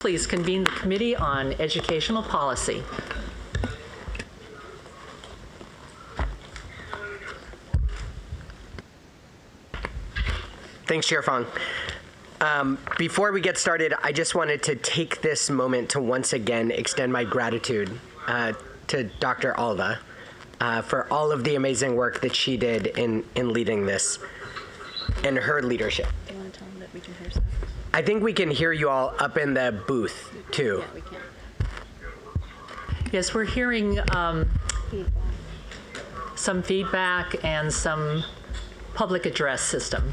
Please convene the Committee on Educational Policy. Thanks, Chair Fong. Before we get started, I just wanted to take this moment to once again extend my gratitude to Dr. Alva for all of the amazing work that she did in leading this and her leadership. Do you want to tell them that we can hear stuff? I think we can hear you all up in the booth, too. Yeah, we can. Yes, we're hearing some feedback and some public address system.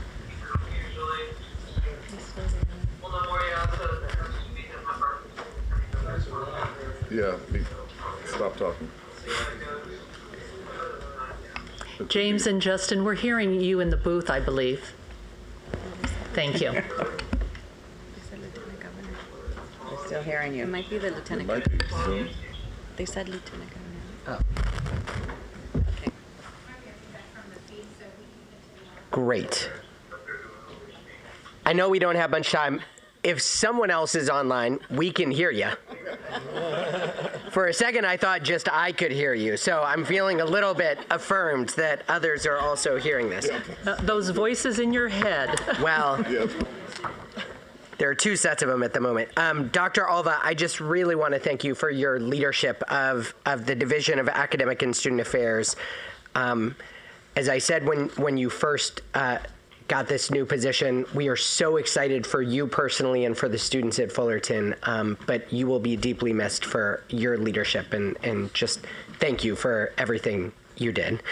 Yeah, stop talking. James and Justin, we're hearing you in the booth, I believe. Thank you. We're still hearing you. It might be the It lieutenant might governor. be Zoom. They said lieutenant governor. Oh. Okay. Great. I know we don't have much time. If someone else is online, we can hear you. For a second, I thought just I could hear you, so I'm feeling a little bit affirmed that others are also hearing this. Those voices in your head. Well, Yep. there are two sets of them at the moment. Dr. Alva, I just really want to thank you for your leadership of the Division of Academic and Student Affairs. As I said when you first got this new position, we are so excited for you personally and for the students at Fullerton, but you will be deeply missed for your leadership, and just thank you for everything you did.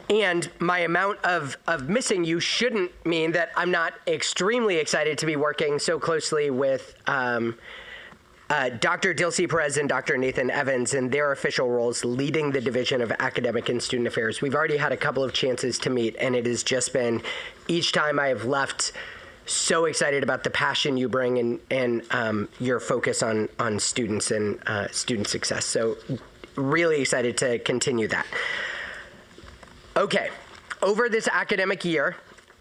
And my amount of missing you shouldn't mean that I'm not extremely excited to be working so closely with Dr. Dilcy Perez and Dr. Nathan Evans in their official roles leading the Division of Academic and Student Affairs. We've already had a couple of chances to meet, and it has just been, each time I have left, so excited about the passion you bring and your focus on students and student success. So really excited to continue that. Okay, over this academic year,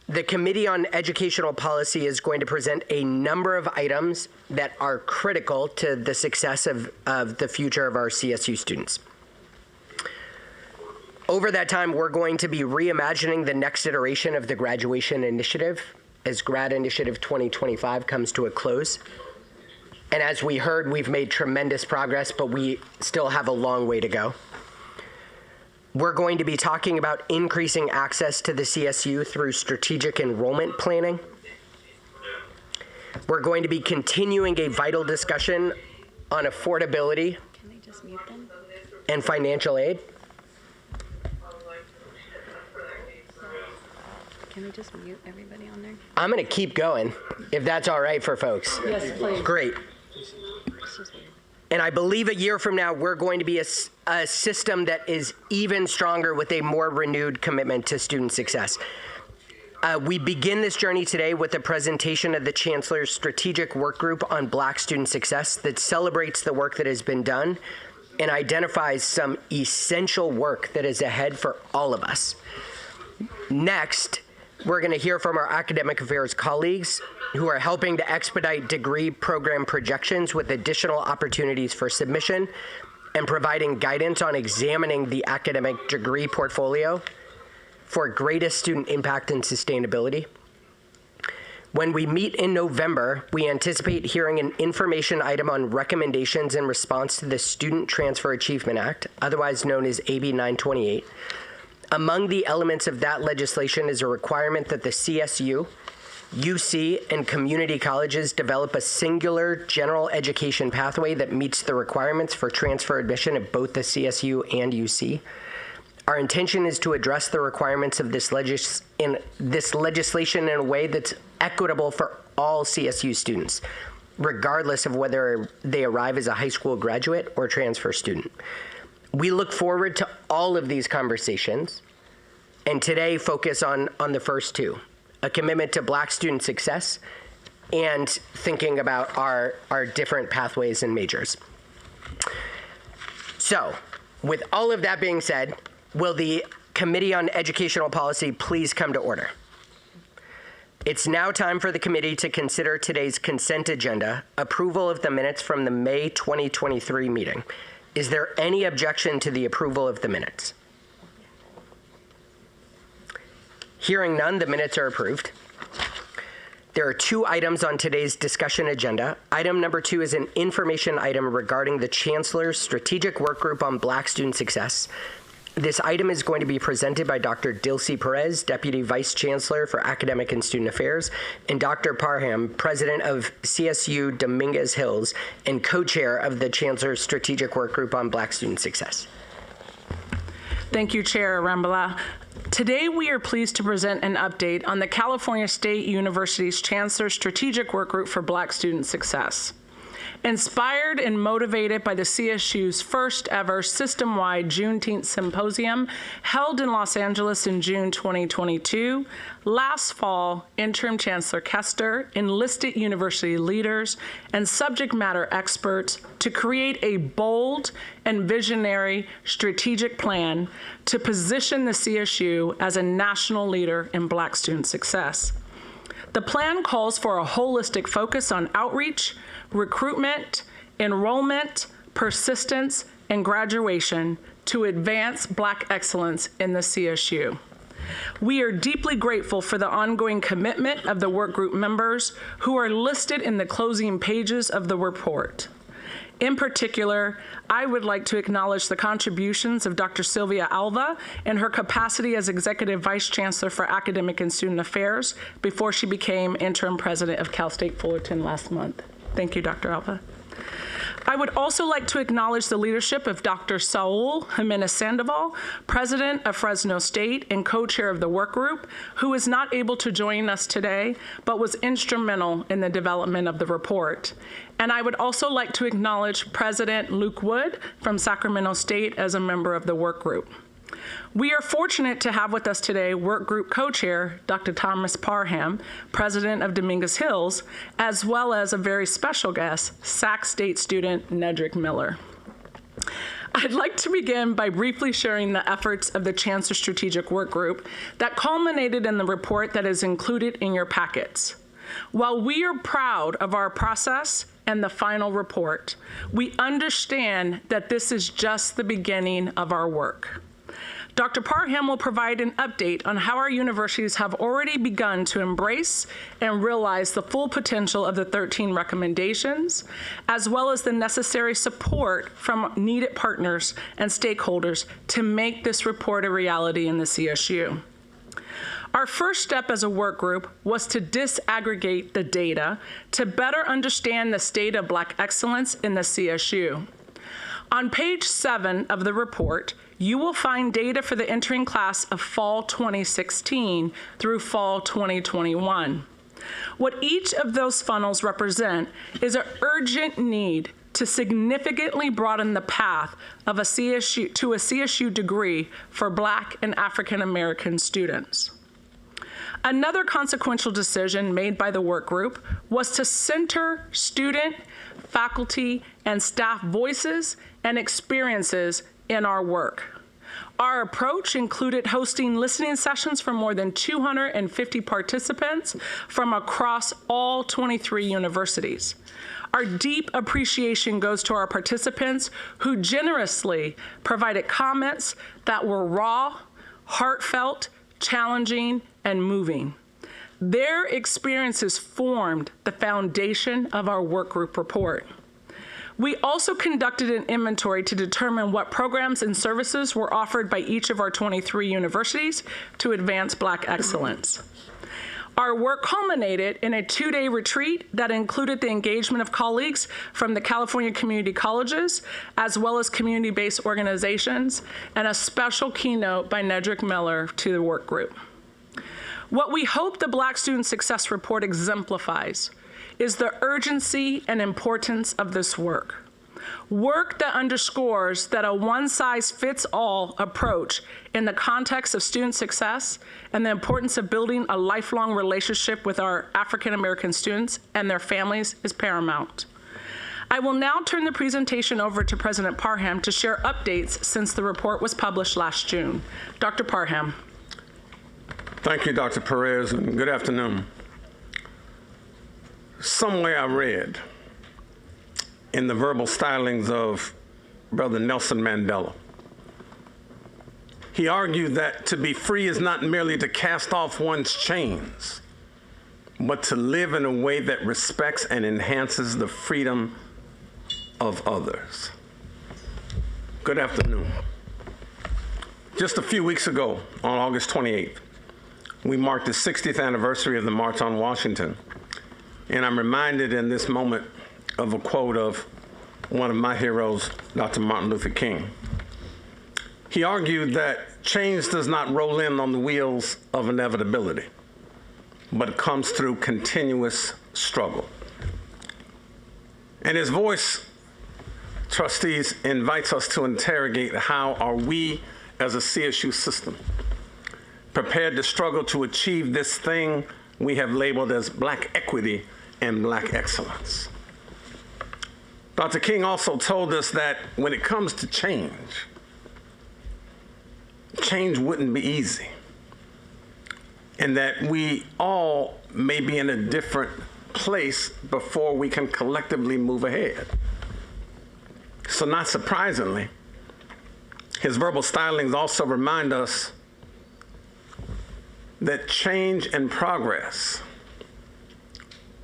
the Committee on Educational Policy is going to present a number of items that are critical to the success of the future of our CSU students. Over that time, we're going to be reimagining the next iteration of the graduation initiative as Grad Initiative 2025 comes to a close. And as we heard, we've made tremendous progress, but we still have a long way to go. We're going to be talking about increasing access to the CSU through strategic enrollment planning. We're going to be continuing a vital discussion on affordability Can they just mute them? and financial aid. Can we just mute everybody on there? I'm going to keep going, if that's all right for folks. Yes, please. Great. It's just weird. And I believe a year from now, we're going to be a system that is even stronger with a more renewed commitment to student success. We begin this journey today with a presentation of the Chancellor's Strategic Work Group on Black Student Success that celebrates the work that has been done and identifies some essential work that is ahead for all of us. Next, we're going to hear from our academic affairs colleagues who are helping to expedite degree program projections with additional opportunities for submission and providing guidance on examining the academic degree portfolio for greatest student impact and sustainability. When we meet in November, we anticipate hearing an information item on recommendations in response to the Student Transfer Achievement Act, otherwise known as AB 928. Among the elements of that legislation is a requirement that the CSU, UC, and community colleges develop a singular general education pathway that meets the requirements for transfer admission at both the CSU and UC. Our intention is to address the requirements of this legislation in a way that's equitable for all CSU students, regardless of whether they arrive as a high school graduate or transfer student. We look forward to all of these conversations, and today focus on the first two, a commitment to Black student success and thinking about our different pathways and majors. So, with all of that being said, will the Committee on Educational Policy please come to order? It's now time for the committee to consider today's consent agenda, approval of the minutes from the May 2023 meeting. Is there any objection to the approval of the minutes? Hearing none, the minutes are approved. There are 2 items on today's discussion agenda. Item number 2 is an information item regarding the Chancellor's Strategic Work Group on Black Student Success. This item is going to be presented by Dr. Dilcy Perez, Deputy Vice Chancellor for Academic and Student Affairs, and Dr. Parham, President of CSU Dominguez Hills and co-chair of the Chancellor's Strategic Work Group on Black Student Success. Thank you, Chair Arambala. Today, we are pleased to present an update on the California State University's Chancellor's Strategic Work Group for Black Student Success. Inspired and motivated by the CSU's first ever system-wide Juneteenth Symposium held in Los Angeles in June 2022, last fall, Interim Chancellor Kester enlisted university leaders and subject matter experts to create a bold and visionary strategic plan to position the CSU as a national leader in Black student success. The plan calls for a holistic focus on outreach, recruitment, enrollment, persistence, and graduation to advance Black excellence in the CSU. We are deeply grateful for the ongoing commitment of the work group members who are listed in the closing pages of the report. In particular, I would like to acknowledge the contributions of Dr. Sylvia Alva in her capacity as Executive Vice Chancellor for Academic and Student Affairs before she became Interim President of Cal State Fullerton last month. Thank you, Dr. Alva. I would also like to acknowledge the leadership of Dr. Saul Jimenez Sandoval, President of Fresno State and co-chair of the work group, who is not able to join us today, but was instrumental in the development of the report. And I would also like to acknowledge President Luke Wood from Sacramento State as a member of the work group. We are fortunate to have with us today work group co-chair Dr. Thomas Parham, President of Dominguez Hills, as well as a very special guest, Sac State student Nedrick Miller. I'd like to begin by briefly sharing the efforts of the Chancellor's Strategic Work Group that culminated in the report that is included in your packets. While we are proud of our process and the final report, we understand that this is just the beginning of our work. Dr. Parham will provide an update on how our universities have already begun to embrace and realize the full potential of the 13 recommendations, as well as the necessary support from needed partners and stakeholders to make this report a reality in the CSU. Our first step as a work group was to disaggregate the data to better understand the state of Black excellence in the CSU. On page 7 of the report, you will find data for the entering class of fall 2016 through fall 2021. What each of those funnels represent is an urgent need to significantly broaden the path of a CSU degree for Black and African American students. Another consequential decision made by the work group was to center student, faculty, and staff voices and experiences in our work. Our approach included hosting listening sessions for more than 250 participants from across all 23 universities. Our deep appreciation goes to our participants who generously provided comments that were raw, heartfelt, challenging, and moving. Their experiences formed the foundation of our work group report. We also conducted an inventory to determine what programs and services were offered by each of our 23 universities to advance Black excellence. Our work culminated in a 2-day retreat that included the engagement of colleagues from the California community colleges, as well as community-based organizations, and a special keynote by Nedrick Miller to the work group. What we hope the Black Student Success Report exemplifies is the urgency and importance of this work. Work that underscores that a one-size-fits-all approach in the context of student success and the importance of building a lifelong relationship with our African American students and their families is paramount. I will now turn the presentation over to President Parham to share updates since the report was published last June. Dr. Parham. Thank you, Dr. Perez, and good afternoon. Somewhere I read in the verbal stylings of Brother Nelson Mandela, he argued that to be free is not merely to cast off one's chains, but to live in a way that respects and enhances the freedom of others. Good afternoon. Just a few weeks ago, on August 28th, we marked the 60th anniversary of the March on Washington. And I'm reminded in this moment of a quote of one of my heroes, Dr. Martin Luther King. He argued that change does not roll in on the wheels of inevitability, but comes through continuous struggle. And his voice, trustees, invites us to interrogate how are we as a CSU system prepared to struggle to achieve this thing we have labeled as Black equity and Black excellence. Dr. King also told us that when it comes to change wouldn't be easy, and that we all may be in a different place before we can collectively move ahead. So not surprisingly, his verbal stylings also remind us that change and progress,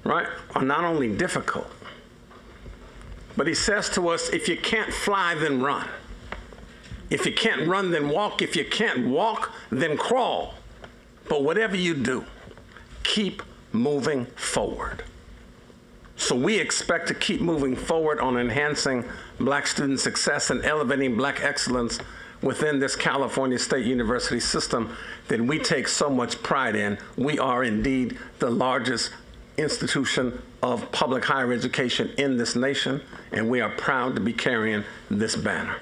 right, are not only difficult, but he says to us, if you can't fly, then run. If you can't run, then walk. If you can't walk, then crawl. But whatever you do, keep moving forward. So we expect to keep moving forward on enhancing Black student success and elevating Black excellence within this California State University system that we take so much pride in. We are indeed the largest institution of public higher education in this nation, and we are proud to be carrying this banner.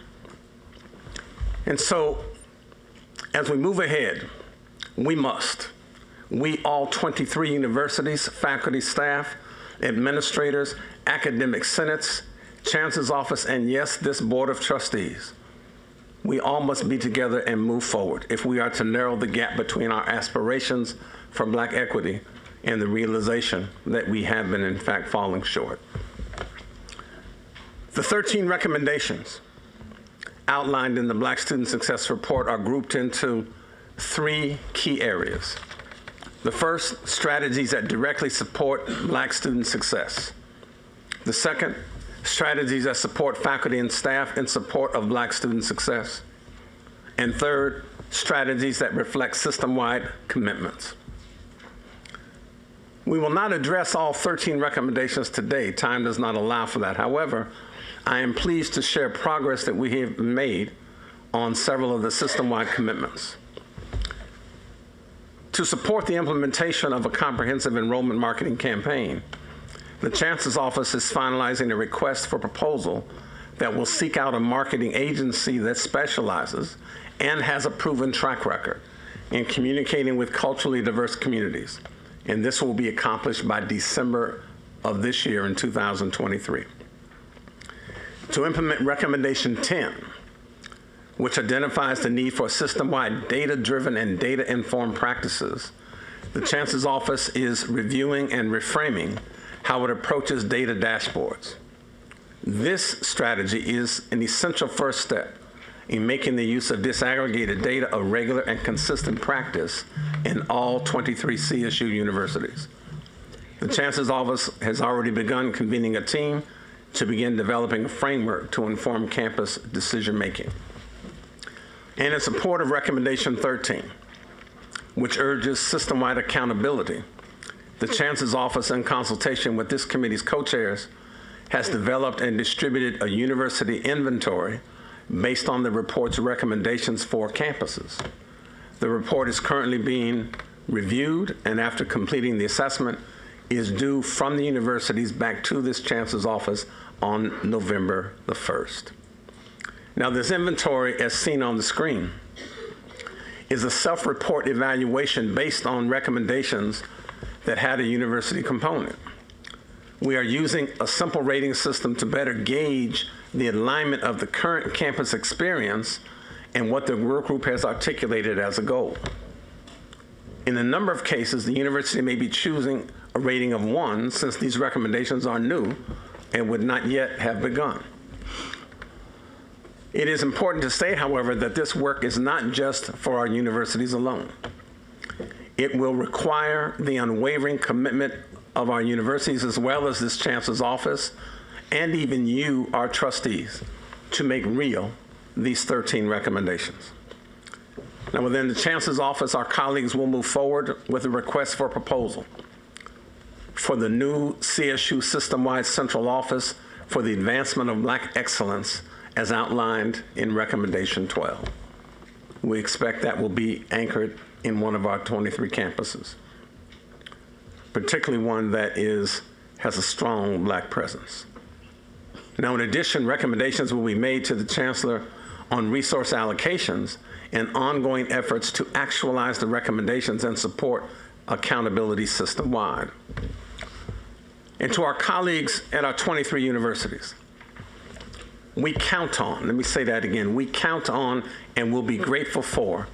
And so, as we move ahead, we all 23 universities, faculty, staff, administrators, academic senates, chancellor's office, and yes, this board of trustees, we all must be together and move forward if we are to narrow the gap between our aspirations for Black equity and the realization that we have been, in fact, falling short. The 13 recommendations outlined in the Black Student Success Report are grouped into 3 key areas. The first, strategies that directly support Black student success. The second, strategies that support faculty and staff in support of Black student success. And third, strategies that reflect system-wide commitments. We will not address all 13 recommendations today. Time does not allow for that. However, I am pleased to share progress that we have made on several of the system-wide commitments. To support the implementation of a comprehensive enrollment marketing campaign, the Chancellor's Office is finalizing a request for proposal that will seek out a marketing agency that specializes and has a proven track record in communicating with culturally diverse communities. And this will be accomplished by December of this year in 2023. To implement Recommendation 10, which identifies the need for system-wide data-driven and data-informed practices, the Chancellor's Office is reviewing and reframing how it approaches data dashboards. This strategy is an essential first step in making the use of disaggregated data a regular and consistent practice in all 23 CSU universities. The Chancellor's Office has already begun convening a team to begin developing a framework to inform campus decision-making. And in support of Recommendation 13, which urges system-wide accountability, the Chancellor's Office, in consultation with this committee's co-chairs, has developed and distributed a university inventory based on the report's recommendations for campuses. The report is currently being reviewed, and after completing the assessment, is due from the universities back to this Chancellor's Office on November the 1st. Now, this inventory, as seen on the screen, is a self-report evaluation based on recommendations that had a university component. We are using a simple rating system to better gauge the alignment of the current campus experience and what the work group has articulated as a goal. In a number of cases, the university may be choosing a rating of 1 since these recommendations are new and would not yet have begun. It is important to state, however, that this work is not just for our universities alone. It will require the unwavering commitment of our universities as well as this Chancellor's office and even you, our trustees, to make real these 13 recommendations. Now, within the Chancellor's office, our colleagues will move forward with a request for proposal for the new CSU system-wide central office for the advancement of Black excellence as outlined in Recommendation 12. We expect that will be anchored in one of our 23 campuses, particularly one that has a strong Black presence. Now, in addition, recommendations will be made to the Chancellor on resource allocations and ongoing efforts to actualize the recommendations and support accountability system-wide. And to our colleagues at our 23 universities, we count on, let me say that again, we count on and will be grateful for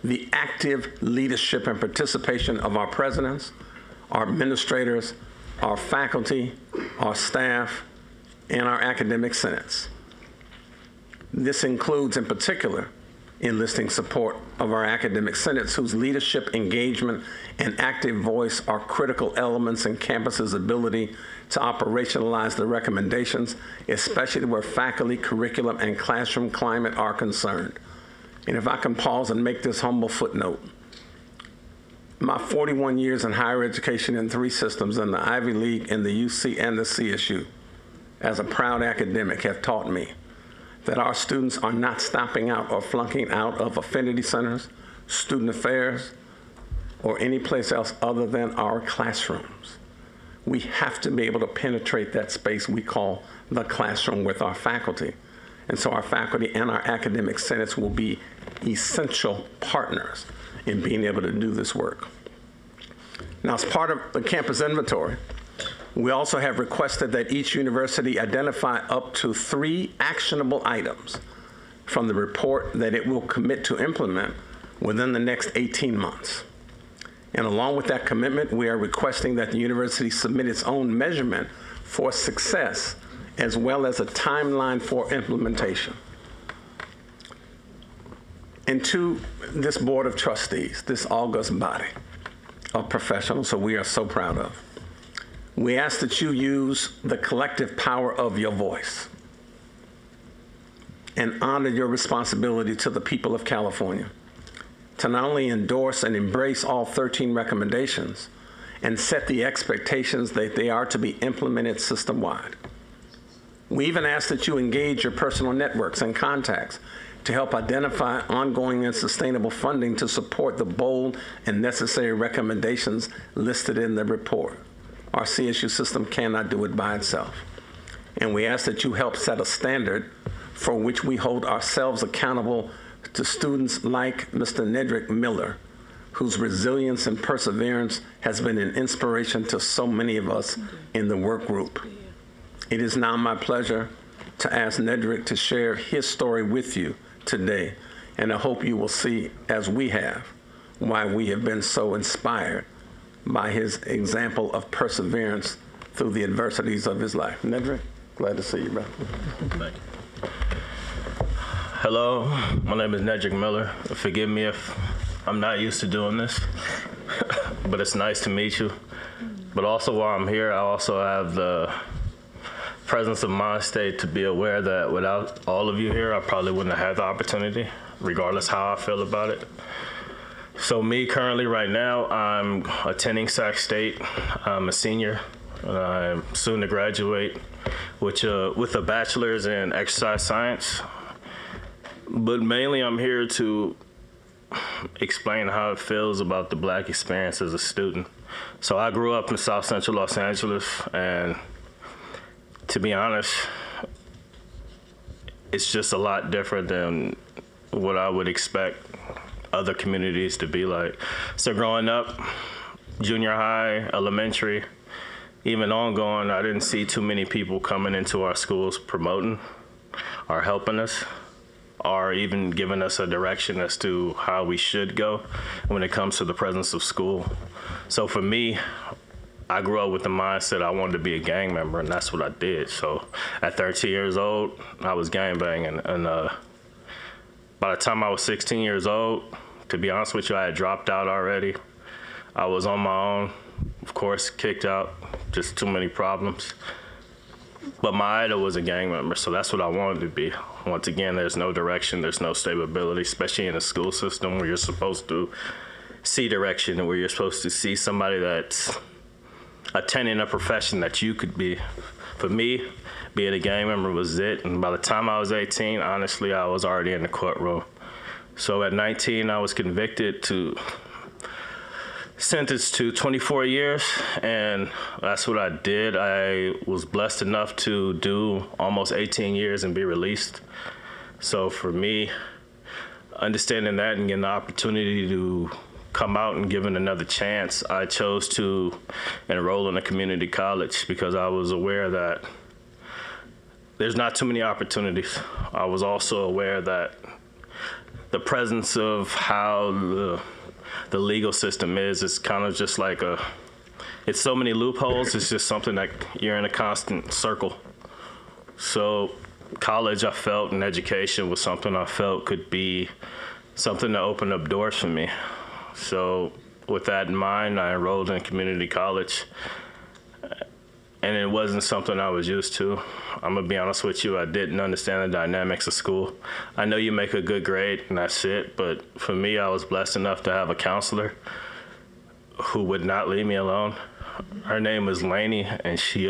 the active leadership and participation of our presidents, our administrators, our faculty, our staff, and our academic senates. This includes, in particular, enlisting support of our academic senates whose leadership, engagement, and active voice are critical elements in campus's ability to operationalize the recommendations, especially where faculty, curriculum, and classroom climate are concerned. And if I can pause and make this humble footnote, my 41 years in higher education in 3 systems, in the Ivy League, in the UC, and the CSU, as a proud academic, have taught me that our students are not stopping out or flunking out of affinity centers, student affairs, or any place else other than our classrooms. We have to be able to penetrate that space we call the classroom with our faculty. And so our faculty and our academic senates will be essential partners in being able to do this work. Now, as part of the campus inventory, we also have requested that each university identify up to 3 actionable items from the report that it will commit to implement within the next 18 months. And along with that commitment, we are requesting that the university submit its own measurement for success as well as a timeline for implementation. And to this Board of Trustees, this august body of professionals who we are so proud of, we ask that you use the collective power of your voice and honor your responsibility to the people of California to not only endorse and embrace all 13 recommendations and set the expectations that they are to be implemented system-wide. We even ask that you engage your personal networks and contacts to help identify ongoing and sustainable funding to support the bold and necessary recommendations listed in the report. Our CSU system cannot do it by itself. And we ask that you help set a standard for which we hold ourselves accountable to students like Mr. Nedrick Miller, whose resilience and perseverance has been an inspiration to so many of us in the work group. It is now my pleasure to ask Nedrick to share his story with you today, and I hope you will see, as we have, why we have been so inspired by his example of perseverance through the adversities of his life. Nedrick, glad to see you, brother. Thank you. Hello, my name is Nedrick Miller. Forgive me if I'm not used to doing this, but it's nice to meet you. But also while I'm here, I also have the presence of mind state to be aware that without all of you here, I probably wouldn't have had the opportunity, regardless how I feel about it. So me currently right now, I'm attending Sac State. I'm a senior, and I'm soon to graduate with a bachelor's in exercise science. But mainly I'm here to explain how it feels about the Black experience as a student. So I grew up in South Central Los Angeles, and to be honest, it's just a lot different than what I would expect other communities to be like. So growing up, junior high, elementary, even ongoing, I didn't see too many people coming into our schools promoting or helping us, or even giving us a direction as to how we should go when it comes to the presence of school. So for me, I grew up with the mindset I wanted to be a gang member, and that's what I did. So at 13 years old, I was gang banging, and by the time I was 16 years old, to be honest with you, I had dropped out already. I was on my own, of course, kicked out, just too many problems. But my idol was a gang member, so that's what I wanted to be. Once again, there's no direction, there's no stability, especially in a school system where you're supposed to see direction and where you're supposed to see somebody that's attending a profession that you could be. For me, being a gang member was it, and by the time I was 18, honestly, I was already in the courtroom. So at 19, I was sentenced to 24 years, and that's what I did. I was blessed enough to do almost 18 years and be released. So for me, understanding that and getting the opportunity to come out and given another chance, I chose to enroll in a community college because I was aware that there's not too many opportunities. I was also aware that the presence of how the legal system is kind of just like it's so many loopholes. It's just something that you're in a constant circle. So college, I felt, and education was something I felt could be something to open up doors for me. So with that in mind, I enrolled in community college, and it wasn't something I was used to. I'm gonna be honest with you, I didn't understand the dynamics of school. I know you make a good grade and that's it, but for me, I was blessed enough to have a counselor who would not leave me alone. Her name was Lainey, and she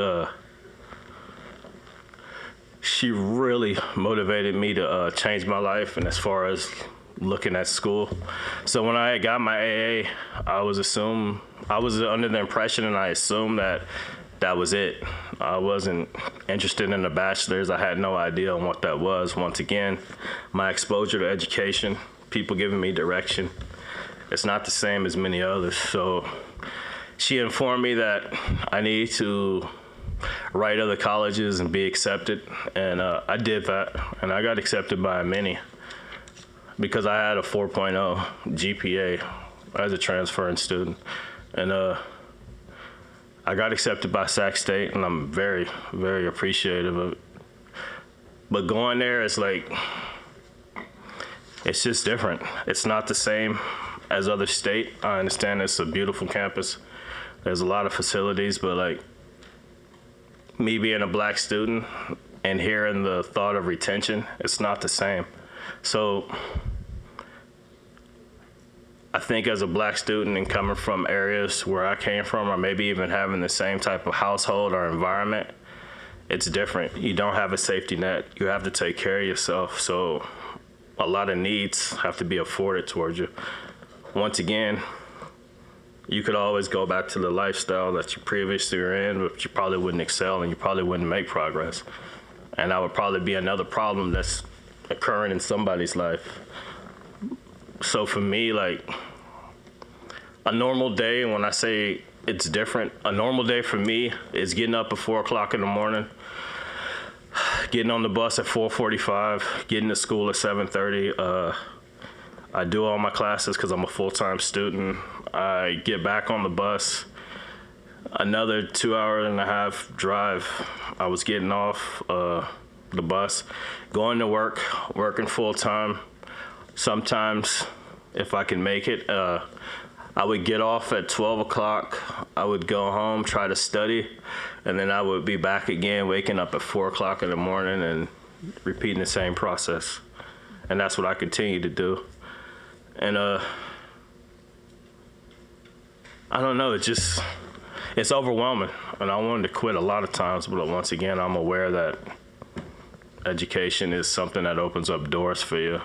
really motivated me to change my life, and as far as looking at school. So when I got my AA, I was under the impression, and I assumed that was it. I wasn't interested in a bachelor's. I had no idea on what that was. Once again, my exposure to education, people giving me direction, it's not the same as many others. So she informed me that I need to write other colleges and be accepted, and I did that, and I got accepted by many because I had a 4.0 GPA as a transferring student, and I got accepted by Sac State, and I'm very, very appreciative of it. But going there, it's just different. It's not the same as other state. I understand it's a beautiful campus. There's a lot of facilities, but me being a black student and hearing the thought of retention, it's not the same. So I think as a black student and coming from areas where I came from, or maybe even having the same type of household or environment, it's different. You don't have a safety net. You have to take care of yourself. So a lot of needs have to be afforded towards you. Once again, you could always go back to the lifestyle that you previously were in, but you probably wouldn't excel and you probably wouldn't make progress. And that would probably be another problem that's occurring in somebody's life. So for me, a normal day, when I say it's different, a normal day for me is getting up at 4 o'clock in the morning, getting on the bus at 4:45, getting to school at 7:30. I do all my classes because I'm a full-time student. I get back on the bus, another 2.5-hour drive. I was getting off the bus, going to work, working full-time. Sometimes, if I can make it, I would get off at 12 o'clock. I would go home, try to study, and then I would be back again, waking up at 4 o'clock in the morning and repeating the same process. And that's what I continue to do. And I don't know, it's overwhelming. And I wanted to quit a lot of times, but once again, I'm aware that education is something that opens up doors for you.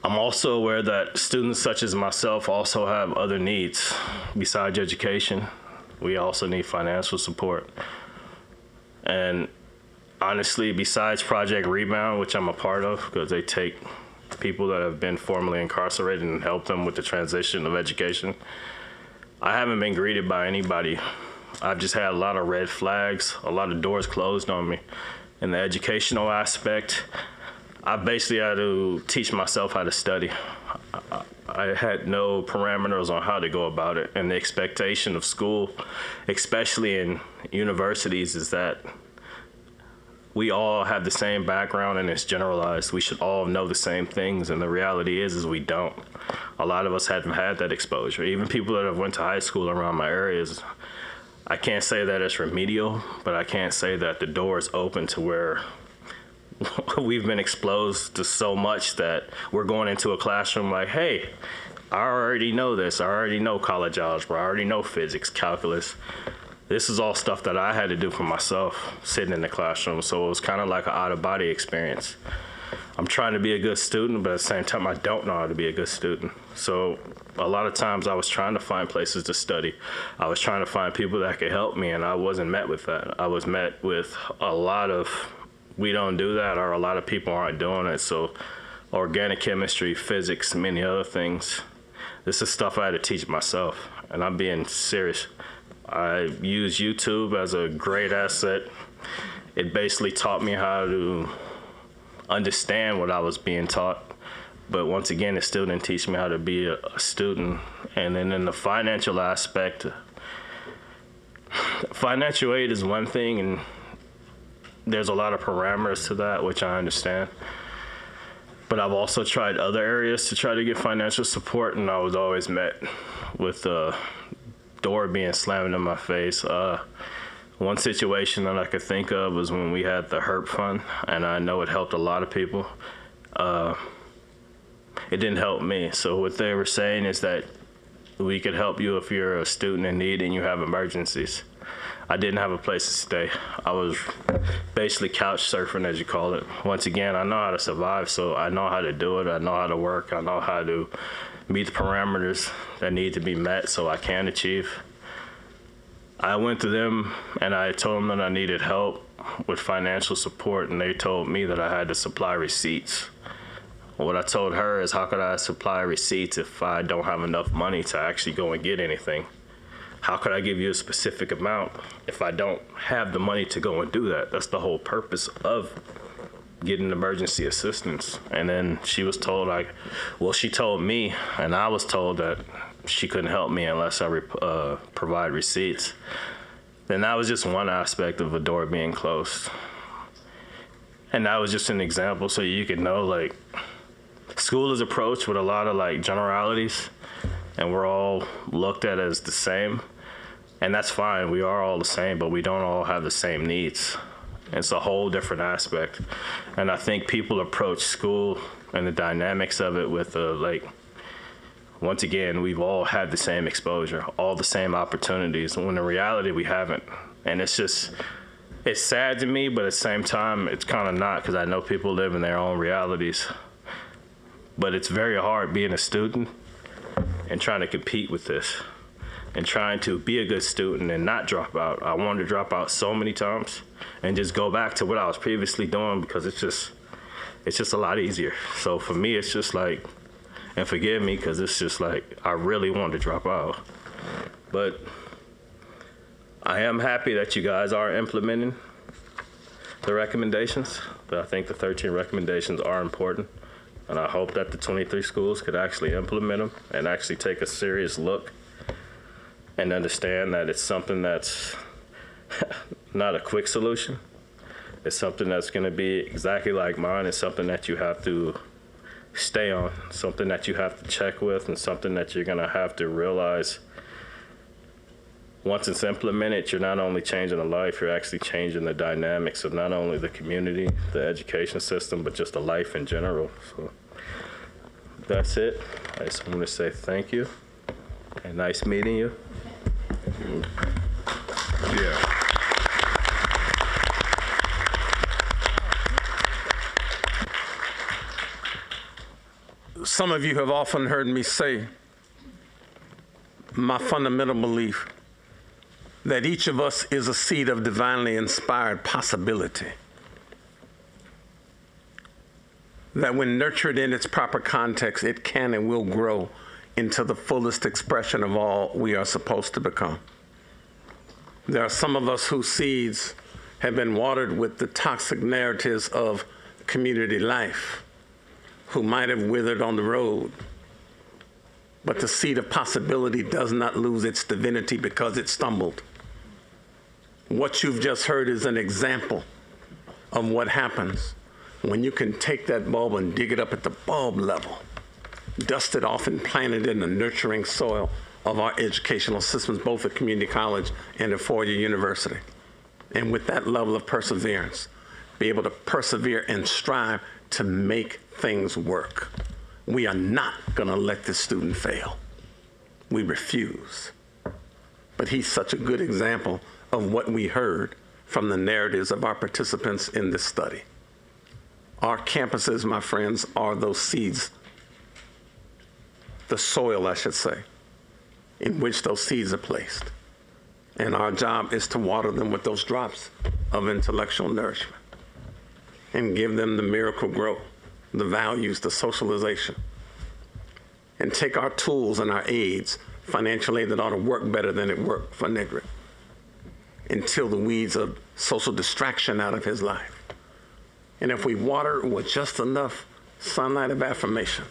I'm also aware that students such as myself also have other needs besides education. We also need financial support. And honestly, besides Project Rebound, which I'm a part of, because they take people that have been formerly incarcerated and help them with the transition of education, I haven't been greeted by anybody I've just had a lot of red flags, a lot of doors closed on me. In the educational aspect, I basically had to teach myself how to study. I had no parameters on how to go about it. And the expectation of school, especially in universities, is that we all have the same background and it's generalized. We should all know the same things, and the reality is we don't. A lot of us haven't had that exposure. Even people that have went to high school around my areas, I can't say that it's remedial, but I can't say that the door is open to where we've been exposed to so much that we're going into a classroom like, hey, I already know this. I already know college algebra. I already know physics, calculus. This is all stuff that I had to do for myself sitting in the classroom. So it was kind of like an out-of-body experience. I'm trying to be a good student, but at the same time, I don't know how to be a good student. So a lot of times I was trying to find places to study. I was trying to find people that could help me, and I wasn't met with that. I was met with a lot of, we don't do that, or a lot of people aren't doing it. So organic chemistry, physics, many other things. This is stuff I had to teach myself, and I'm being serious. I use YouTube as a great asset. It basically taught me how to understand what I was being taught. But once again, it still didn't teach me how to be a student. And then in the financial aspect, financial aid is one thing, and there's a lot of parameters to that, which I understand. But I've also tried other areas to try to get financial support, and I was always met with the door being slammed in my face. One situation that I could think of was when we had the HERP fund, and I know it helped a lot of people. It didn't help me. So what they were saying is that we could help you if you're a student in need and you have emergencies. I didn't have a place to stay. I was basically couch surfing, as you call it. Once again, I know how to survive, so I know how to do it. I know how to work. I know how to meet the parameters that need to be met so I can achieve. I went to them and I told them that I needed help with financial support, and they told me that I had to supply receipts. What I told her is, how could I supply receipts if I don't have enough money to actually go and get anything? How could I give you a specific amount if I don't have the money to go and do that? That's the whole purpose of getting emergency assistance. And then she was told, she told me, and I was told that she couldn't help me unless I provide receipts. Then that was just one aspect of a door being closed. And that was just an example so you could know, school is approached with a lot of generalities, and we're all looked at as the same. And that's fine, we are all the same, but we don't all have the same needs. It's a whole different aspect. And I think people approach school and the dynamics of it with once again, we've all had the same exposure, all the same opportunities, when in reality we haven't. And it's sad to me, but at the same time, it's kind of not, because I know people live in their own realities. But it's very hard being a student and trying to compete with this and trying to be a good student and not drop out. I wanted to drop out so many times and just go back to what I was previously doing, because it's just a lot easier. So for me, it's just and forgive me, because it's just I really wanted to drop out. But I am happy that you guys are implementing the recommendations. But I think the 13 recommendations are important. And I hope that the 23 schools could actually implement them and actually take a serious look and understand that it's something that's not a quick solution. It's something that's going to be exactly like mine. It's something that you have to stay on, something that you have to check with, and something that you're going to have to realize once it's implemented, you're not only changing a life, you're actually changing the dynamics of not only the community, the education system, but just the life in general. So that's it. I just want to say thank you and nice meeting you. Yeah. Some of you have often heard me say my fundamental belief that each of us is a seed of divinely inspired possibility. That when nurtured in its proper context, it can and will grow into the fullest expression of all we are supposed to become. There are some of us whose seeds have been watered with the toxic narratives of community life, who might have withered on the road. But the seed of possibility does not lose its divinity because it stumbled. What you've just heard is an example of what happens when you can take that bulb and dig it up at the bulb level, dust it off and plant it in the nurturing soil of our educational systems, both at community college and at four-year university. And with that level of perseverance, be able to persevere and strive to make things work. We are not going to let this student fail. We refuse. But he's such a good example of what we heard from the narratives of our participants in this study. Our campuses, my friends, are those seeds, the soil, I should say, in which those seeds are placed. And our job is to water them with those drops of intellectual nourishment and give them the miracle growth, the values, the socialization, and take our tools and our aids, financial aid that ought to work better than it worked for Nedrick, and till the weeds of social distraction out of his life. And if we water with just enough sunlight of affirmation,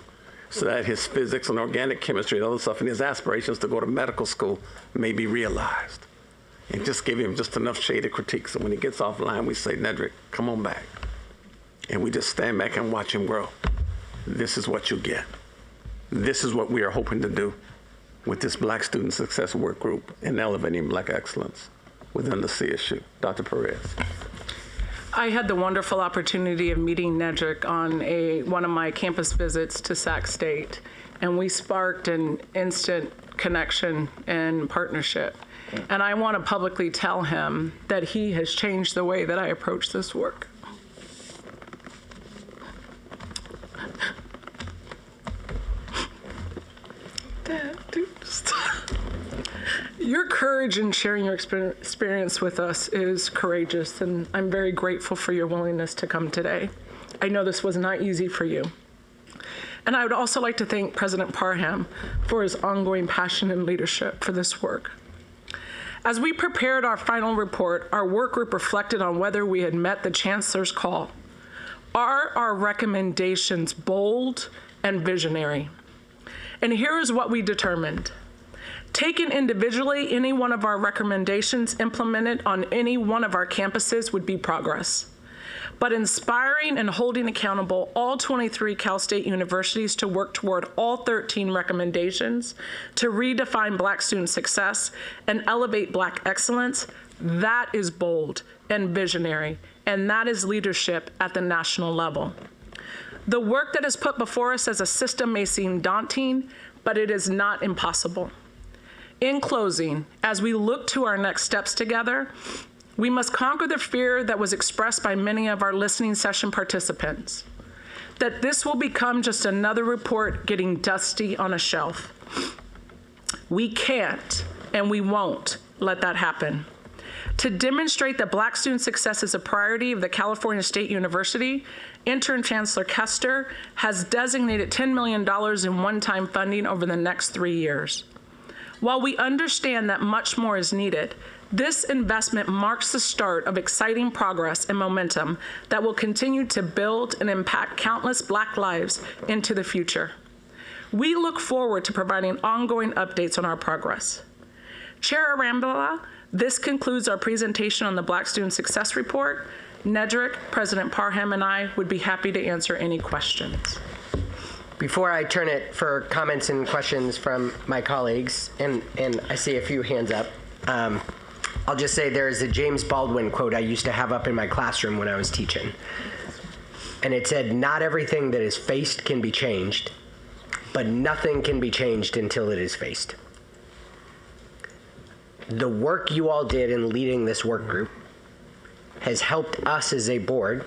so that his physics and organic chemistry and other stuff and his aspirations to go to medical school may be realized. And just give him just enough shade of critique so when he gets offline, we say, Nedrick, come on back. And we just stand back and watch him grow. This is what you get. This is what we are hoping to do with this Black Student Success Work Group in elevating Black excellence within the CSU. Dr. Perez. I had the wonderful opportunity of meeting Nedrick on one of my campus visits to Sac State, and we sparked an instant connection and partnership. And I want to publicly tell him that he has changed the way that I approach this work. Dad, dude, stop. Your courage in sharing your experience with us is courageous, and I'm very grateful for your willingness to come today. I know this was not easy for you. And I would also like to thank President Parham for his ongoing passion and leadership for this work. As we prepared our final report, our work group reflected on whether we had met the Chancellor's call. Are our recommendations bold and visionary? And here is what we determined. Taken individually, any one of our recommendations implemented on any one of our campuses would be progress. But inspiring and holding accountable all 23 Cal State universities to work toward all 13 recommendations to redefine Black student success and elevate Black excellence, that is bold and visionary, and that is leadership at the national level. The work that is put before us as a system may seem daunting, but it is not impossible. In closing, as we look to our next steps together, we must conquer the fear that was expressed by many of our listening session participants, that this will become just another report getting dusty on a shelf. We can't and we won't let that happen. To demonstrate that Black student success is a priority of the California State University, Interim Chancellor Kester has designated $10 million in one-time funding over the next 3 years. While we understand that much more is needed, this investment marks the start of exciting progress and momentum that will continue to build and impact countless Black lives into the future. We look forward to providing ongoing updates on our progress. Chair Arambula, this concludes our presentation on the Black Student Success Report. Nedrick, President Parham, and I would be happy to answer any questions. Before I turn it for comments and questions from my colleagues, and I see a few hands up, I'll just say there is a James Baldwin quote I used to have up in my classroom when I was teaching. And it said, "Not everything that is faced can be changed, but nothing can be changed until it is faced." The work you all did in leading this work group has helped us as a board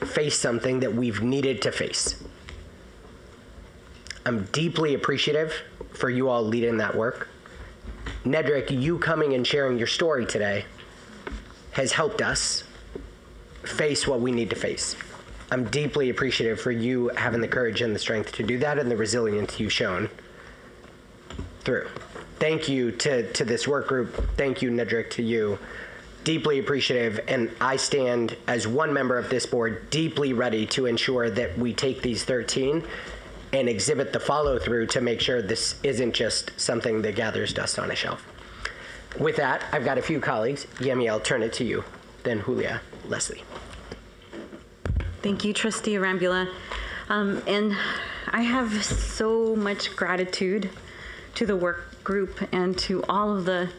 face something that we've needed to face. I'm deeply appreciative for you all leading that work. Nedrick, you coming and sharing your story today has helped us face what we need to face. I'm deeply appreciative for you having the courage and the strength to do that and the resilience you've shown through. thank you to this work group. Thank you, Nedrick, to you. Deeply appreciative, and I stand as one member of this board deeply ready to ensure that we take these 13 and exhibit the follow-through to make sure this isn't just something that gathers dust on a shelf. With that, I've got a few colleagues. Yemi, I'll turn it to you. Then Julia, Leslie. Thank you, Trustee Arambula. And I have so much gratitude to the work group and to all of the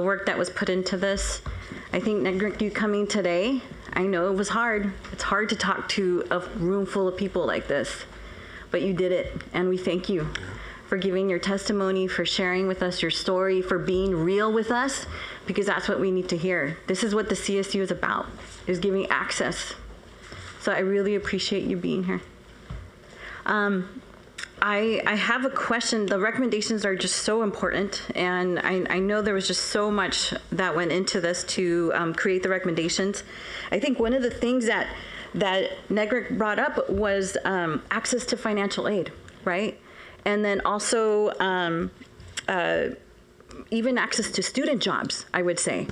work that was put into this. I think, Nedrick, you coming today, I know it was hard. It's hard to talk to a room full of people like this, but you did it, and we thank you for giving your testimony, for sharing with us your story, for being real with us, because that's what we need to hear. This is what the CSU is about, is giving access. So I really appreciate you being here. I have a question. The recommendations are just so important, and I know there was just so much that went into this to create the recommendations. I think one of the things that Nedrick brought up was access to financial aid, right? And then also even access to student jobs, I would say.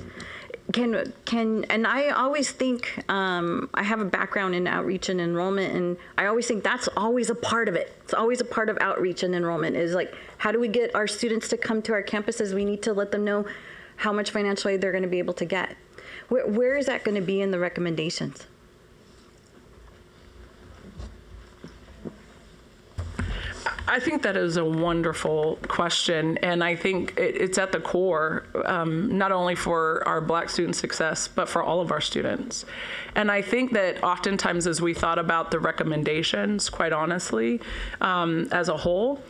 And I always think, I have a background in outreach and enrollment, and I always think that's always a part of it. It's always a part of outreach and enrollment is like, how do we get our students to come to our campuses? We need to let them know how much financial aid they're going to be able to get. Where is that going to be in the recommendations? I think that is a wonderful question, and I think it's at the core, not only for our Black student success, but for all of our students. And I think that oftentimes as we thought about the recommendations, quite honestly, as a whole,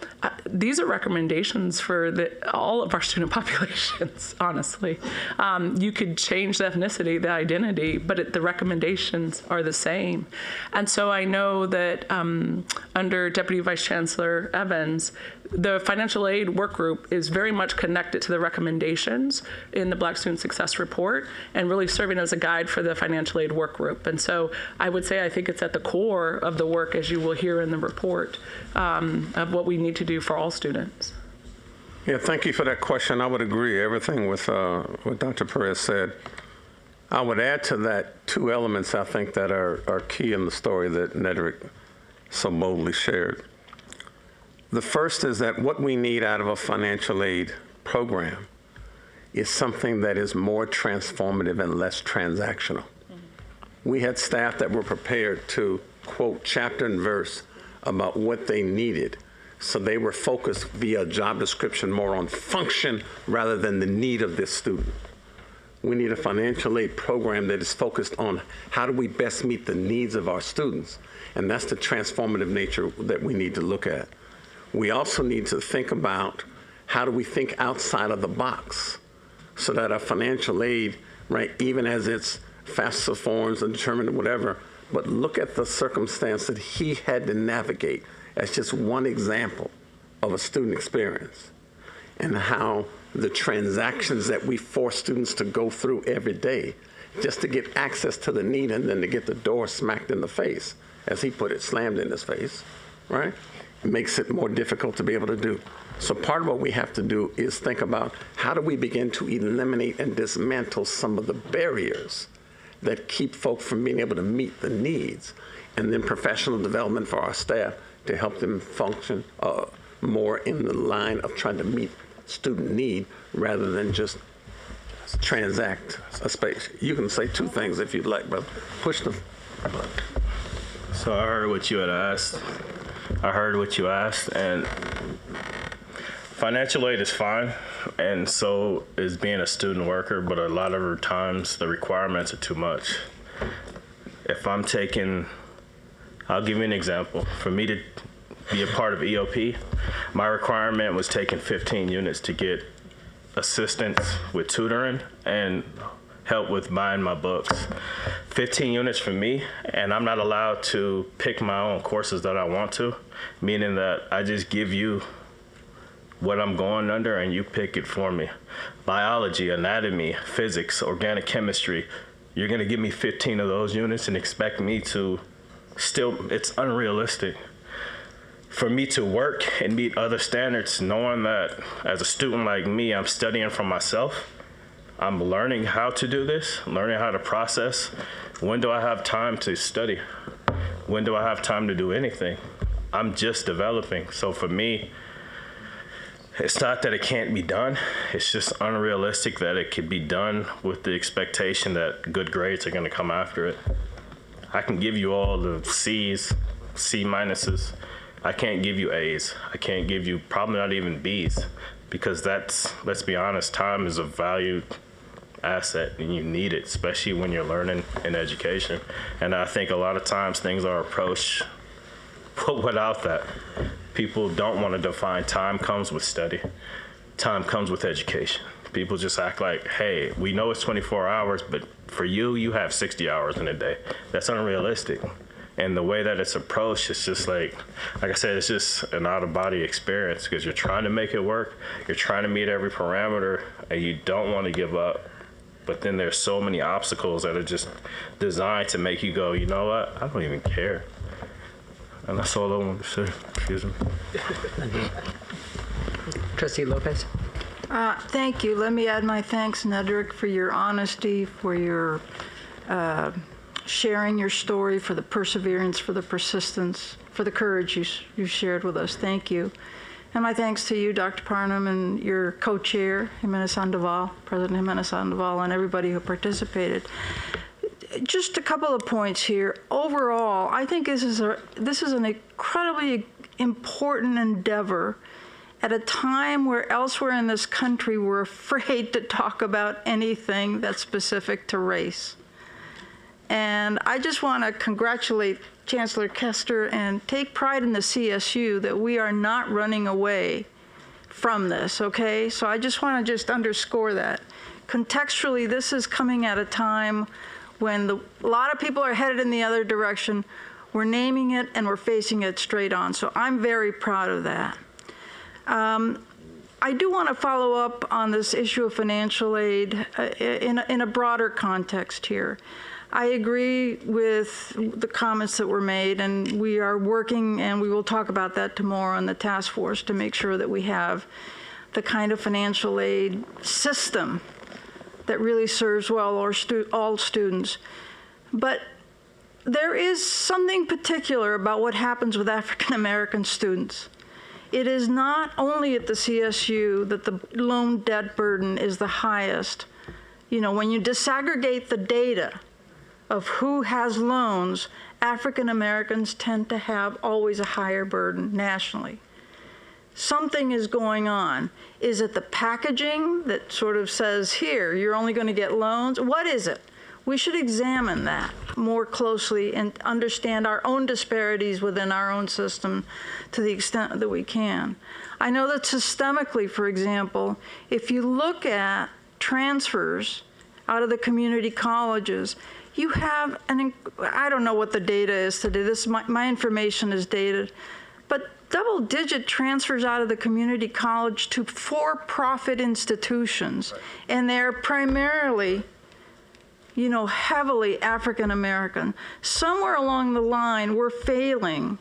these are recommendations for all of our student populations, honestly. You could change the ethnicity, the identity, but the recommendations are the same. And so I know that under Deputy Vice Chancellor Evans, the financial aid work group is very much connected to the recommendations in the Black Student Success Report and really serving as a guide for the financial aid work group. And so I would say I think it's at the core of the work, as you will hear in the report, of what we need to do for all students. Yeah, thank you for that question. I would agree everything with what Dr. Perez said. I would add to that two elements I think that are key in the story that Nedrick so boldly shared. The first is that what we need out of a financial aid program is something that is more transformative and less transactional. We had staff that were prepared to quote chapter and verse about what they needed. So they were focused via job description more on function rather than the need of this student. We need a financial aid program that is focused on how do we best meet the needs of our students. And that's the transformative nature that we need to look at. We also need to think about how do we think outside of the box so that our financial aid, right, even as it's FAFSA forms and determined whatever, but look at the circumstance that he had to navigate as just one example of a student experience and how the transactions that we force students to go through every day just to get access to the need and then to get the door smacked in the face, as he put it, slammed in his face, right? It makes it more difficult to be able to do. So part of what we have to do is think about how do we begin to eliminate and dismantle some of the barriers that keep folk from being able to meet the needs, and then professional development for our staff to help them function more in the line of trying to meet student need rather than just transact a space. You can say two things if you'd like, brother. Push the button. So I heard what you had asked. And financial aid is fine, and so is being a student worker, but a lot of times the requirements are too much. If I'm taking, I'll give you an example. For me to be a part of EOP, my requirement was taking 15 units to get assistance with tutoring and help with buying my books. 15 units for me, and I'm not allowed to pick my own courses that I want to, meaning that I just give you what I'm going under and you pick it for me. Biology, anatomy, physics, organic chemistry, you're gonna give me 15 of those units and expect me to still, it's unrealistic. for me to work and meet other standards, knowing that as a student like me, I'm studying for myself. I'm learning how to do this, learning how to process. When do I have time to study? When do I have time to do anything? I'm just developing. So for me, it's not that it can't be done. It's just unrealistic that it could be done with the expectation that good grades are going to come after it. I can give you all the C's, C minuses. I can't give you A's. I can't give you probably not even B's, because that's, let's be honest, time is a valued asset and you need it, especially when you're learning in education. And I think a lot of times things are approached without that. People don't want to define time comes with study. Time comes with education. People just act like, hey, we know it's 24 hours, but for you, you have 60 hours in a day. That's unrealistic. And the way that it's approached, it's just like I said, it's just an out-of-body experience, because you're trying to make it work. You're trying to meet every parameter, and you don't want to give up. But then there's so many obstacles that are just designed to make you go, you know what? I don't even care. And that's all I want to say. Excuse me. Trustee Lopez? Thank you. Let me add my thanks, Nedrick, for your honesty, for your sharing your story, for the perseverance, for the persistence, for the courage you shared with us. Thank you. And my thanks to you, Dr. Parnham, and your co-chair, Jimenez Sandoval, President Jimenez Sandoval, and everybody who participated. Just a couple of points here. Overall, I think this is an incredibly important endeavor at a time where elsewhere in this country we're afraid to talk about anything that's specific to race. And I just want to congratulate Chancellor Kester and take pride in the CSU that we are not running away from this, okay? So I just want to just underscore that. Contextually, this is coming at a time when a lot of people are headed in the other direction. We're naming it and we're facing it straight on. So I'm very proud of that. I do want to follow up on this issue of financial aid in a broader context here. I agree with the comments that were made, and we are working, and we will talk about that tomorrow in the task force, to make sure that we have the kind of financial aid system that really serves well all students. But there is something particular about what happens with African American students. It is not only at the CSU that the loan debt burden is the highest. You know, when you disaggregate the data of who has loans, African Americans tend to have always a higher burden nationally. Something is going on. Is it the packaging that sort of says, here, you're only going to get loans? What is it? We should examine that more closely and understand our own disparities within our own system to the extent that we can. I know that systemically, for example, if you look at transfers out of the community colleges, you have I don't know what the data is today. My information is dated, but double-digit transfers out of the community college to for-profit institutions, and they're primarily, you know, heavily African American. Somewhere along the line, we're failing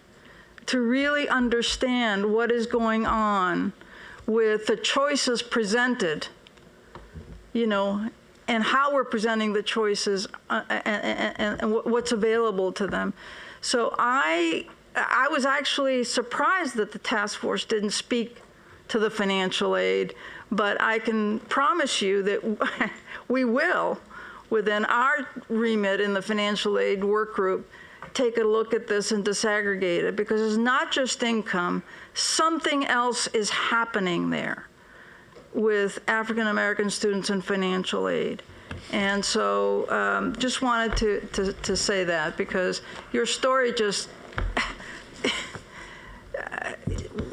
to really understand what is going on with the choices presented, you know, and how we're presenting the choices and what's available to them. So I was actually surprised that the task force didn't speak to the financial aid, but I can promise you that we will, within our remit in the financial aid work group, take a look at this and disaggregate it, because it's not just income. Something else is happening there with African American students in financial aid. And so just wanted to say that, because your story just,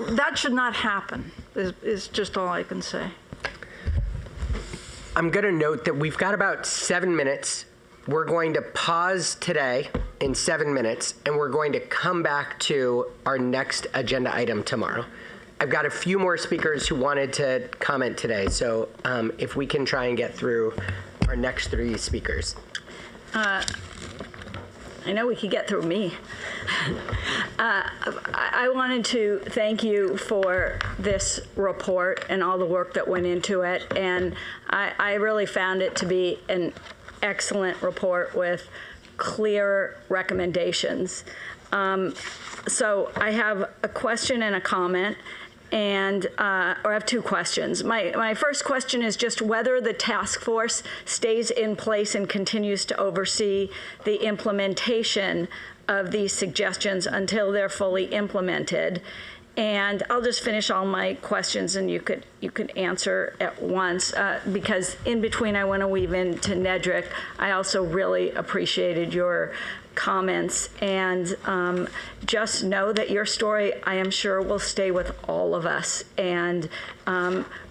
that should not happen, is just all I can say. I'm going to note that we've got about 7 minutes. We're going to pause today in 7 minutes, and we're going to come back to our next agenda item tomorrow. I've got a few more speakers who wanted to comment today, so if we can try and get through our next 3 speakers. I know we could get through me. I wanted to thank you for this report and all the work that went into it. And I really found it to be an excellent report with clear recommendations. So I have a question and a comment. And or I have two questions. My first question is just whether the task force stays in place and continues to oversee the implementation of these suggestions until they're fully implemented. And I'll just finish all my questions, and you could answer at once, because in between I want to weave into Nedrick. I also really appreciated your comments, and just know that your story, I am sure, will stay with all of us. And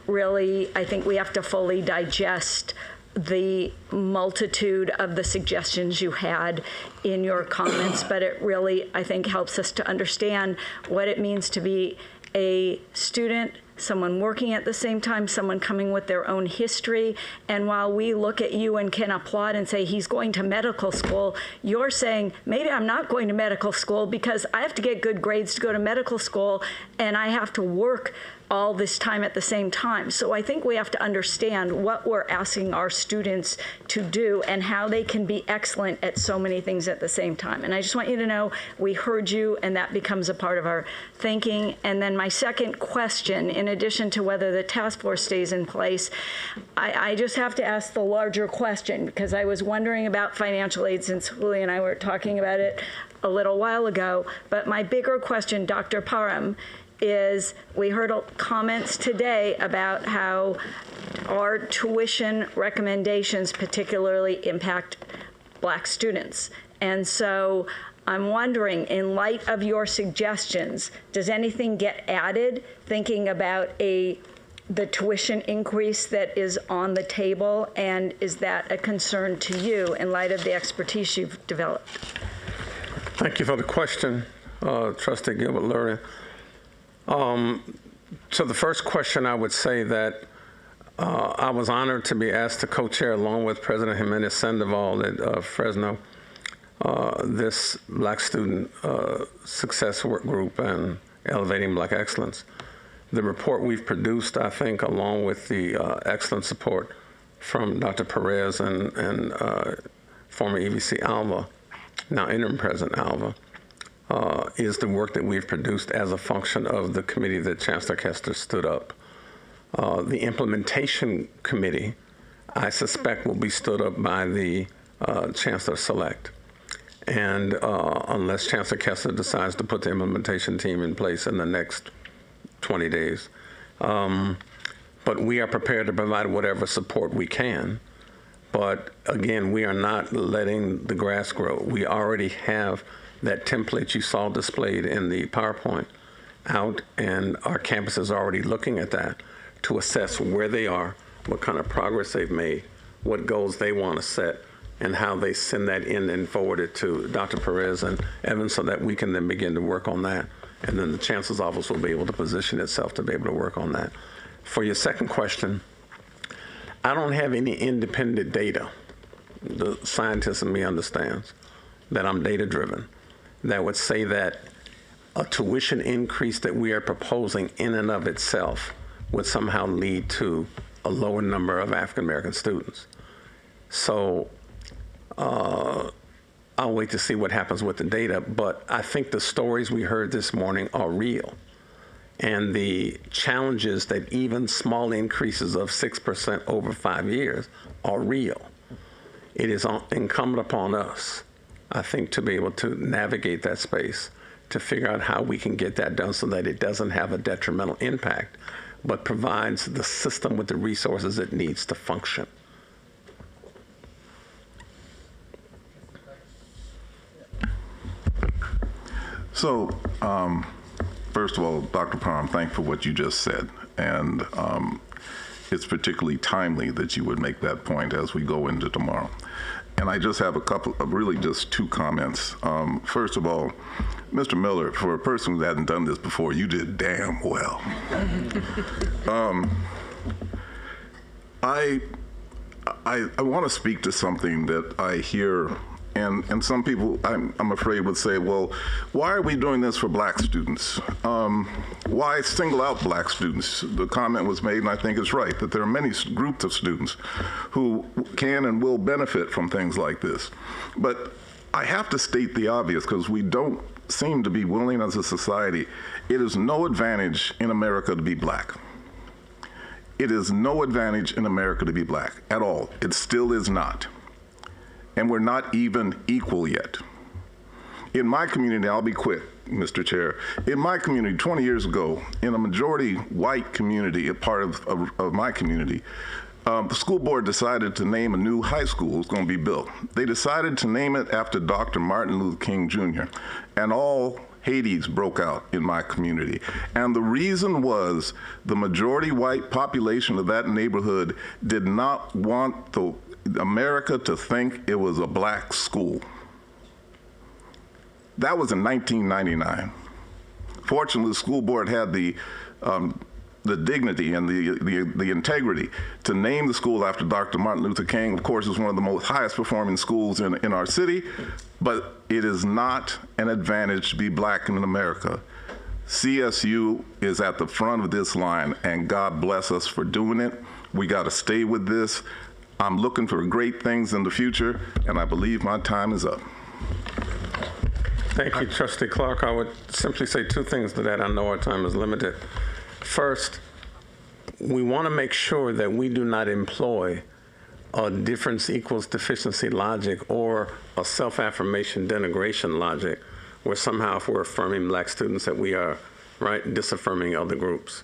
really, I think we have to fully digest the multitude of the suggestions you had in your comments, but it really, I think, helps us to understand what it means to be a student, someone working at the same time, someone coming with their own history. And while we look at you and can applaud and say he's going to medical school, you're saying maybe I'm not going to medical school because I have to get good grades to go to medical school and I have to work all this time at the same time. So I think we have to understand what we're asking our students to do and how they can be excellent at so many things at the same time. And I just want you to know we heard you, and that becomes a part of our thinking. And then my second question, in addition to whether the task force stays in place, I just have to ask the larger question, because I was wondering about financial aid since Julie and I were talking about it a little while ago. But my bigger question, Dr. Parham, is we heard comments today about how our tuition recommendations particularly impact Black students. And so I'm wondering, in light of your suggestions, does anything get added thinking about the tuition increase that is on the table? And is that a concern to you in light of the expertise you've developed? Thank you for the question, Trustee Gilbert-Lurie. So the first question, I would say that I was honored to be asked to co-chair, along with President Jimenez Sandoval at Fresno, this Black Student Success Work Group and Elevating Black Excellence. The report we've produced, I think, along with the excellent support from Dr. Perez and former EVC Alva, now interim President Alva, is the work that we've produced as a function of the committee that Chancellor Kester stood up. The implementation committee, I suspect, will be stood up by the Chancellor-select. And unless Chancellor Kester decides to put the implementation team in place in the next 20 days. But we are prepared to provide whatever support we can. But again, we are not letting the grass grow. We already have that template you saw displayed in the PowerPoint out, and our campus is already looking at that to assess where they are, what kind of progress they've made, what goals they want to set, and how they send that in and forward it to Dr. Perez and Evans so that we can then begin to work on that. And then the Chancellor's office will be able to position itself to be able to work on that. For your second question, I don't have any independent data. The scientist in me understands that I'm data-driven, that would say that a tuition increase that we are proposing in and of itself would somehow lead to a lower number of African-American students. So I'll wait to see what happens with the data, but I think the stories we heard this morning are real. And the challenges that even small increases of 6% over 5 years are real. It is incumbent upon us, I think, to be able to navigate that space, to figure out how we can get that done so that it doesn't have a detrimental impact, but provides the system with the resources it needs to function. So, first of all, Dr. Parham, thank you for what you just said. And it's particularly timely that you would make that point as we go into tomorrow. And I just have a couple of really just two comments. First of all, Mr. Miller, for a person who hadn't done this before, you did damn well. I want to speak to something that I hear And some people, I'm afraid, would say, well, why are we doing this for black students? Why single out black students? The comment was made, and I think it's right, that there are many groups of students who can and will benefit from things like this. But I have to state the obvious, because we don't seem to be willing as a society. It is no advantage in America to be black. It is no advantage in America to be black at all. It still is not. And we're not even equal yet. In my community, I'll be quick, Mr. Chair. In my community, 20 years ago, in a majority white community, a part of my community, the school board decided to name a new high school that was going to be built. They decided to name it after Dr. Martin Luther King Jr. And all Hades broke out in my community. And the reason was the majority white population of that neighborhood did not want America to think it was a black school. That was in 1999. Fortunately, the school board had the dignity and the integrity to name the school after Dr. Martin Luther King. Of course, it's one of the most highest performing schools in our city, but it is not an advantage to be black in America. CSU is at the front of this line, and God bless us for doing it. We got to stay with this. I'm looking for great things in the future, and I believe my time is up. Thank you, Trustee Clark. I would simply say two things to that. I know our time is limited. First, we want to make sure that we do not employ a difference equals deficiency logic or a self-affirmation denigration logic, where somehow if we're affirming black students that we are, right, disaffirming other groups.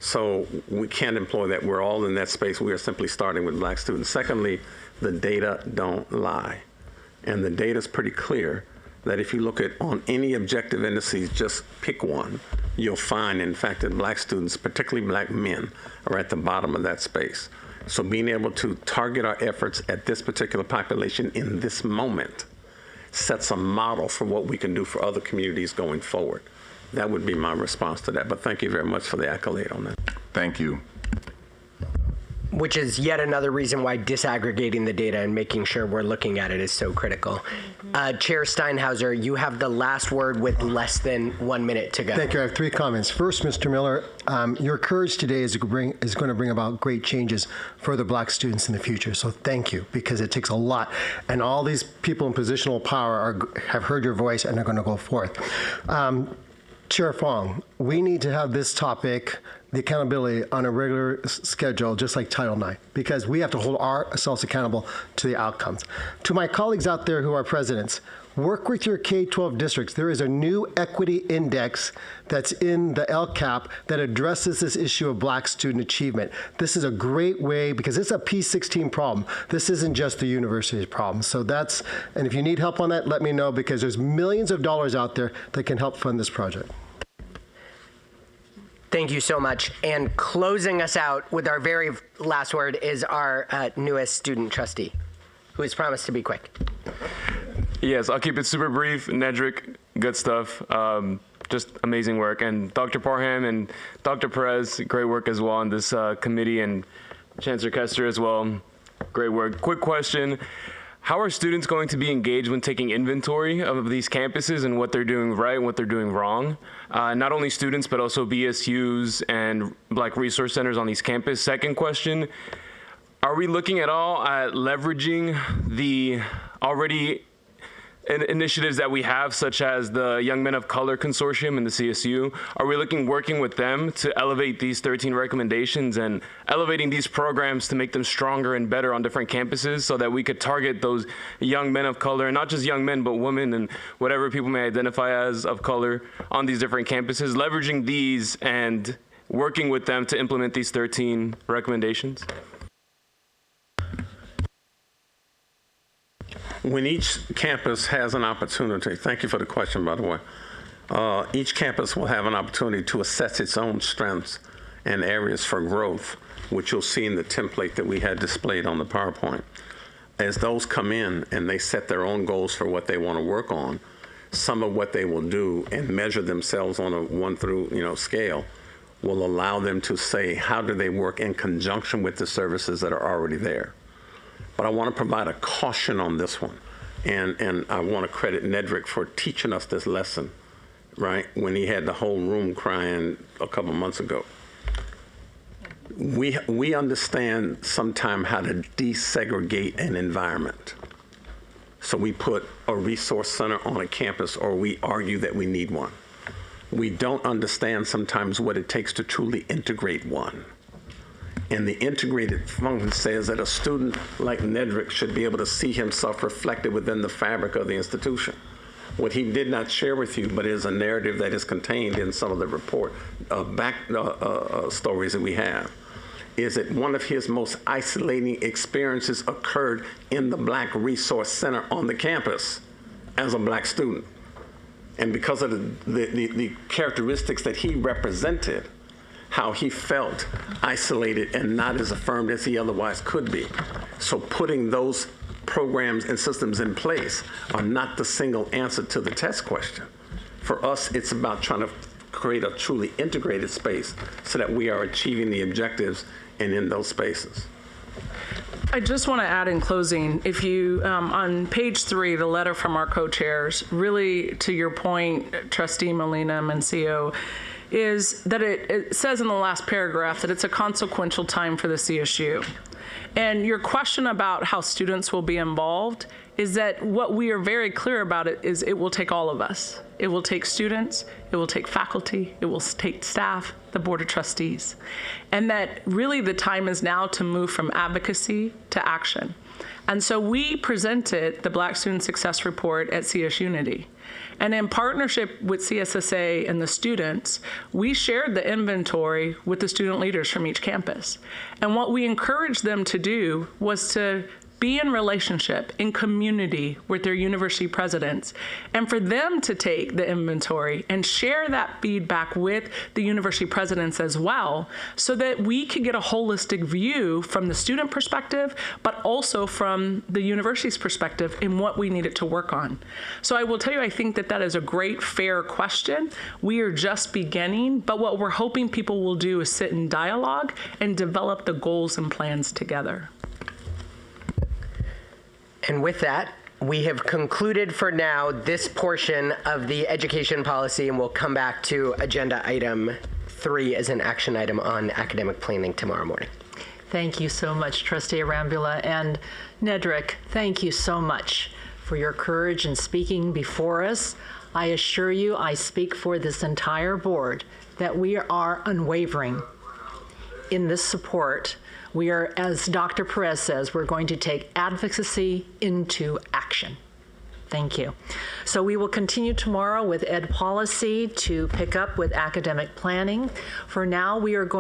So we can't employ that. We're all in that space. We are simply starting with black students. Secondly, the data don't lie. And the data is pretty clear that if you look at on any objective indices, just pick one, you'll find, in fact, that black students, particularly black men, are at the bottom of that space. So being able to target our efforts at this particular population in this moment sets a model for what we can do for other communities going forward. That would be my response to that. But thank you very much for the accolade on that. Thank you. Which is yet another reason why disaggregating the data and making sure we're looking at it is so critical. Chair Steinhauser, you have the last word with less than 1 minute to go. Thank you. I have three comments. First, Mr. Miller, your courage today is going to bring about great changes for the black students in the future. So thank you, because it takes a lot. And all these people in positional power have heard your voice and are going to go forth. Chair Fong, we need to have this topic, the accountability, on a regular schedule, just like Title IX, because we have to hold ourselves accountable to the outcomes. To my colleagues out there who are presidents, work with your K-12 districts. There is a new equity index that's in the LCAP that addresses this issue of black student achievement. This is a great way, because it's a P16 problem. This isn't just the university's problem. So and if you need help on that, let me know, because there's millions of dollars out there that can help fund this project. Thank you so much. And closing us out with our very last word is our newest student trustee, who has promised to be quick. Yes, I'll keep it super brief. Nedrick, good stuff. Just amazing work. And Dr. Parham and Dr. Perez, great work as well on this committee, and Chancellor Kester as well. Great work. Quick question. How are students going to be engaged when taking inventory of these campuses and what they're doing right and what they're doing wrong? Not only students, but also BSUs and Black Resource Centers on these campuses. Second question, are we looking at all at leveraging the already initiatives that we have, such as the Young Men of Color Consortium and the CSU? Are we working with them to elevate these 13 recommendations and elevating these programs to make them stronger and better on different campuses, so that we could target those young men of color, and not just young men, but women and whatever people may identify as of color on these different campuses, leveraging these and working with them to implement these 13 recommendations? When each campus has an opportunity, thank you for the question, by the way, each campus will have an opportunity to assess its own strengths and areas for growth, which you'll see in the template that we had displayed on the PowerPoint. As those come in and they set their own goals for what they want to work on, some of what they will do and measure themselves on a 1 through scale will allow them to say, how do they work in conjunction with the services that are already there? But I want to provide a caution on this one. And I want to credit Nedrick for teaching us this lesson, right? When he had the whole room crying a couple months ago. We understand sometime how to desegregate an environment. So we put a resource center on a campus, or we argue that we need one. We don't understand sometimes what it takes to truly integrate one. And the integrated function says that a student like Nedrick should be able to see himself reflected within the fabric of the institution. What he did not share with you, but is a narrative that is contained in some of the report stories that we have, is that one of his most isolating experiences occurred in the Black Resource Center on the campus as a Black student. And because of the characteristics that he represented, how he felt isolated and not as affirmed as he otherwise could be. So putting those programs and systems in place are not the single answer to the test question. For us, it's about trying to create a truly integrated space so that we are achieving the objectives and in those spaces. I just want to add in closing, if you, on page 3, the letter from our co-chairs, really to your point, Trustee Molina Mencio, is that it says in the last paragraph that it's a consequential time for the CSU. And your question about how students will be involved is that what we are very clear about it is it will take all of us. It will take students, it will take faculty, it will take staff, the Board of Trustees. And that really the time is now to move from advocacy to action. And so we presented the Black Student Success Report at CS Unity. And in partnership with CSSA and the students, we shared the inventory with the student leaders from each campus. And what we encouraged them to do was to be in relationship, in community with their university presidents, and for them to take the inventory and share that feedback with the university presidents as well, so that we could get a holistic view from the student perspective, but also from the university's perspective in what we needed to work on. So I will tell you, I think that that is a great, fair question. We are just beginning, but what we're hoping people will do is sit in dialogue and develop the goals and plans together. And with that, we have concluded for now this portion of the education policy, and we'll come back to agenda item 3 as an action item on academic planning tomorrow morning. Thank you so much, Trustee Arambula. And Nedrick, thank you so much for your courage in speaking before us. I assure you, I speak for this entire board, that we are unwavering in this support. We are, as Dr. Perez says, we're going to take advocacy into action. Thank you. So we will continue tomorrow with ed policy to pick up with academic planning. For now, we are going